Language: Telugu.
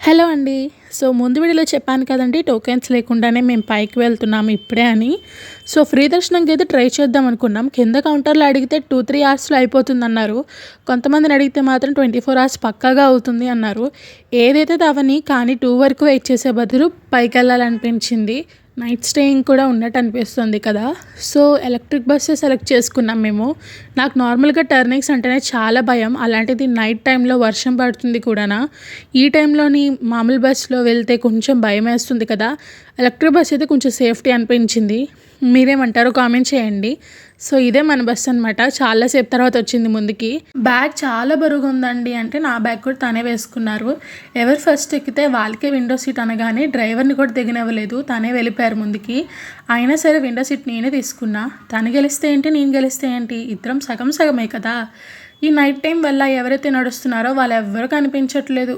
హలో అండి. సో, ముందు వీడియోలో చెప్పాను కదండీ! టోకెన్స్ లేకుండానే మేము పైకి వెళ్తున్నాము ఇప్పుడే అని. సో, ఫ్రీ దర్శనంకైతే ట్రై చేద్దాం అనుకున్నాం. కింద కౌంటర్‌లో అడిగితే 2, 3 అవర్స్‌లో అయిపోతుందన్నారు. కొంతమందిని అడిగితే మాత్రం 24 అవర్స్ పక్కాగా అవుతుంది అన్నారు. ఏదైతే అవ్వని కానీ 2 వరకు వెయిట్ చేసే బదులు పైకెళ్ళాలనిపించింది. నైట్ స్టేయింగ్ కూడా ఉన్నట్టు అనిపిస్తుంది కదా! సో, ఎలక్ట్రిక్ బస్సే సెలెక్ట్ చేసుకున్నాం మేము. నాకు నార్మల్‌గా టర్నింగ్స్ అంటేనే చాలా భయం. అలాంటిది నైట్ టైంలో వర్షం పడుతుంది కూడానా. ఈ టైంలోని మామూలు బస్సులో వెళ్తే కొంచెం భయమేస్తుంది కదా! ఎలక్ట్రిక్ బస్ అయితే కొంచెం సేఫ్టీ అనిపించింది. మీరేమంటారో కామెంట్ చేయండి. సో, ఇదే మన బస్ అనమాట. చాలా సేపు తర్వాత వచ్చింది ముందుకి. బ్యాగ్ చాలా బరువుగుందండి అంటే నా బ్యాగ్ కూడా తనే వేసుకున్నారు. ఎవరు ఫస్ట్ ఎక్కితే వాళ్ళకే విండో సీట్ అనగానే డ్రైవర్‌ని కూడా దిగనివ్వలేదు. తనే వెళ్ళిపోయారు ముందుకి. అయినా సరే విండో సీట్ నేనే తీసుకున్నా. తను గెలిస్తే ఏంటి, నేను గెలిస్తే ఏంటి, ఇద్దరం సగం సగమే కదా! ఈ నైట్ టైం వల్ల ఎవరైతే నడుస్తున్నారో వాళ్ళెవ్వరూ కనిపించట్లేదు.